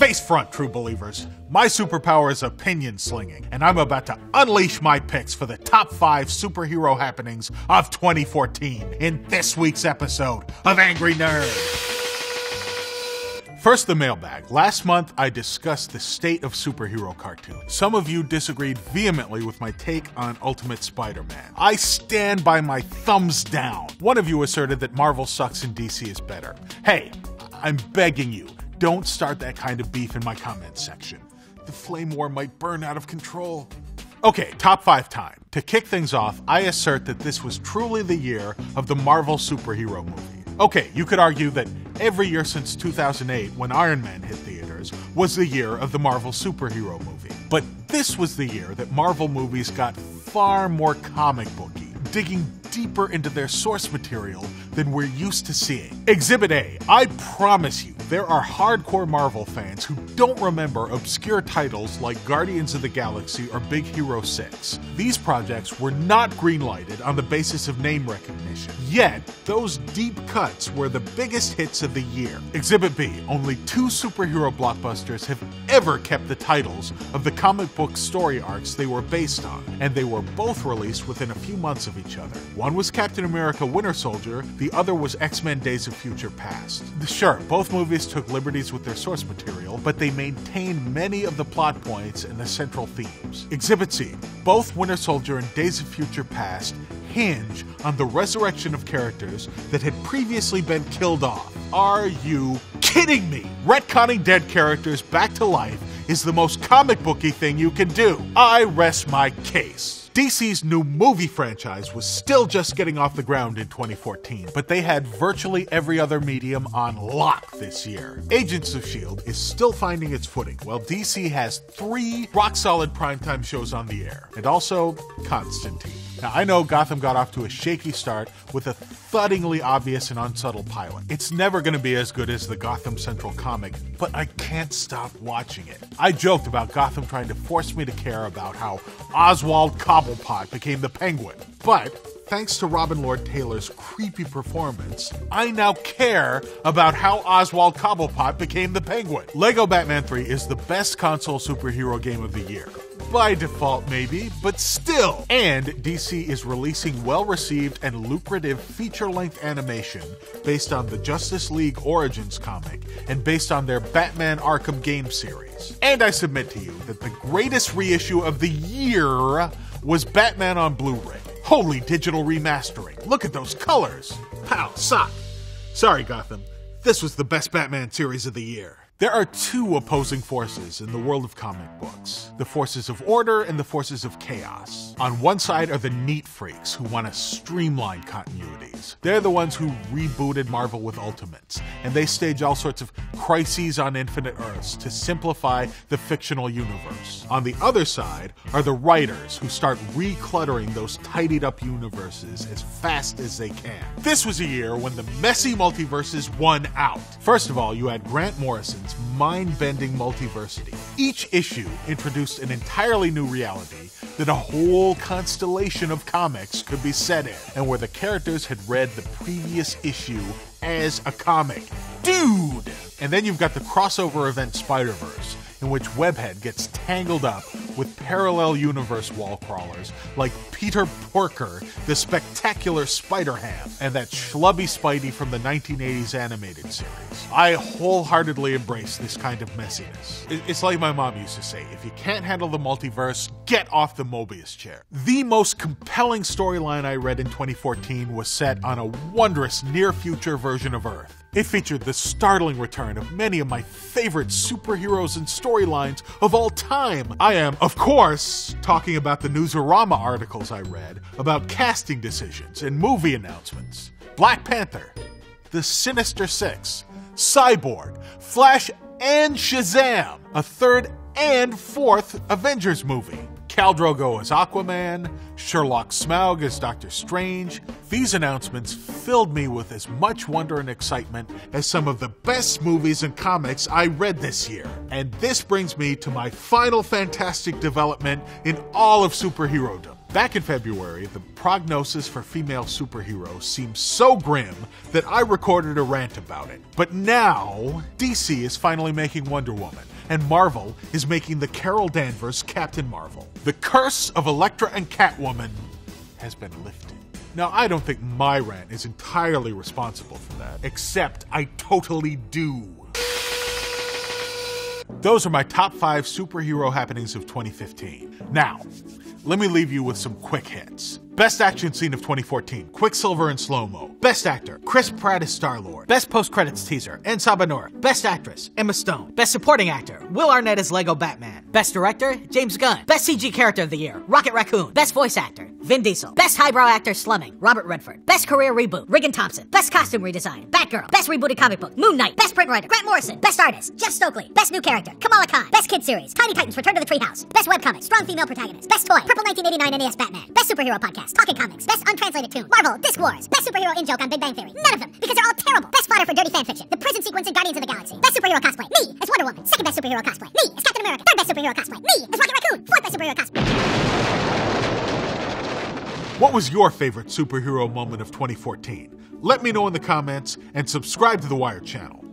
Face front, true believers. My superpower is opinion slinging, and I'm about to unleash my picks for the top 5 superhero happenings of 2014 in this week's episode of Angry Nerd. First, the mailbag. Last month, I discussed the state of superhero cartoons. Some of you disagreed vehemently with my take on Ultimate Spider-Man. I stand by my thumbs down. One of you asserted that Marvel sucks and DC is better. Hey, I'm begging you, don't start that kind of beef in my comments section. The flame war might burn out of control. Okay, top 5 time. To kick things off, I assert that this was truly the year of the Marvel superhero movie. Okay, you could argue that every year since 2008, when Iron Man hit theaters, was the year of the Marvel superhero movie. But this was the year that Marvel movies got far more comic booky, digging deeper into their source material than we're used to seeing. Exhibit A, I promise you, there are hardcore Marvel fans who don't remember obscure titles like Guardians of the Galaxy or Big Hero 6. These projects were not greenlighted on the basis of name recognition. Yet, those deep cuts were the biggest hits of the year. Exhibit B, only 2 superhero blockbusters have ever kept the titles of the comic book story arcs they were based on, and they were both released within a few months of each other. One was Captain America Winter Soldier, the other was X-Men Days of Future Past. Sure, both movies took liberties with their source material, but they maintained many of the plot points and the central themes. Exhibit C, both Winter Soldier and Days of Future Past hinge on the resurrection of characters that had previously been killed off. Are you kidding me? Retconning dead characters back to life is the most comic booky thing you can do. I rest my case. DC's new movie franchise was still just getting off the ground in 2014, but they had virtually every other medium on lock this year. Agents of S.H.I.E.L.D. is still finding its footing, while DC has 3 rock-solid primetime shows on the air, and also Constantine. Now, I know Gotham got off to a shaky start with a thuddingly obvious and unsubtle pilot. It's never going to be as good as the Gotham Central comic, but I can't stop watching it. I joked about Gotham trying to force me to care about how Oswald Cobblepot became the Penguin, but thanks to Robin Lord Taylor's creepy performance, I now care about how Oswald Cobblepot became the Penguin. Lego Batman 3 is the best console superhero game of the year. By default, maybe, but still. And DC is releasing well-received and lucrative feature-length animation based on the Justice League Origins comic and based on their Batman Arkham game series. And I submit to you that the greatest reissue of the year was Batman on Blu-ray. Holy digital remastering. Look at those colors. Pow, sock. Sorry, Gotham. This was the best Batman series of the year. There are 2 opposing forces in the world of comic books, the forces of order and the forces of chaos. On one side are the neat freaks who want to streamline continuities. They're the ones who rebooted Marvel with Ultimates, and they stage all sorts of crises on Infinite Earths to simplify the fictional universe. On the other side are the writers who start recluttering those tidied up universes as fast as they can. This was a year when the messy multiverses won out. First of all, you had Grant Morrison's mind-bending multiversity. Each issue introduced an entirely new reality that a whole constellation of comics could be set in, and where the characters had read the previous issue as a comic. Dude! And then you've got the crossover event Spider-Verse, in which Webhead gets tangled up with parallel universe wall crawlers like Peter Porker, the spectacular Spider-Ham, and that schlubby Spidey from the 1980s animated series. I wholeheartedly embrace this kind of messiness. It's like my mom used to say, if you can't handle the multiverse, get off the Mobius chair. The most compelling storyline I read in 2014 was set on a wondrous near-future version of Earth. It featured the startling return of many of my favorite superheroes and storylines of all time. I am, of course, talking about the Newsarama articles I read about casting decisions and movie announcements. Black Panther, The Sinister Six, Cyborg, Flash, and Shazam, a 3rd and 4th Avengers movie. Khal Drogo as Aquaman, Sherlock Smaug as Doctor Strange. These announcements filled me with as much wonder and excitement as some of the best movies and comics I read this year. And this brings me to my final fantastic development in all of superherodom. Back in February, the prognosis for female superheroes seemed so grim that I recorded a rant about it. But now, DC is finally making Wonder Woman, and Marvel is making the Carol Danvers Captain Marvel. The curse of Elektra and Catwoman has been lifted. Now, I don't think my rant is entirely responsible for that, except I totally do. Those are my top 5 superhero happenings of 2015. Now, let me leave you with some quick hits. Best action scene of 2014, Quicksilver in slow-mo. Best actor, Chris Pratt as Star-Lord. Best post-credits teaser, Ann Sabanora. Best actress, Emma Stone. Best supporting actor, Will Arnett as Lego Batman. Best director, James Gunn. Best CG character of the year, Rocket Raccoon. Best voice actor, Vin Diesel. Best highbrow actor slumming, Robert Redford. Best career reboot, Regan Thompson. Best costume redesign, Batgirl. Best rebooted comic book, Moon Knight. Best print writer, Grant Morrison. Best artist, Jeff Stokely. Best new character, Kamala Khan. Best kid series, Tiny Titans Return to the Treehouse. Best webcomic, strong female protagonist. Best toy, Purple 1989 NES Batman. Best superhero podcast, Talking Comics. Best untranslated tune, Marvel, Disc Wars. Best superhero in-joke on Big Bang Theory. None of them, because they're all terrible. Best fodder for dirty fanfiction, the prison sequence in Guardians of the Galaxy. Best superhero cosplay, me as Wonder Woman. Second best superhero cosplay, me as Captain America. Third best superhero cosplay, me as Rocket Raccoon. Fourth best superhero cosplay. What was your favorite superhero moment of 2014? Let me know in the comments and subscribe to the Wired channel.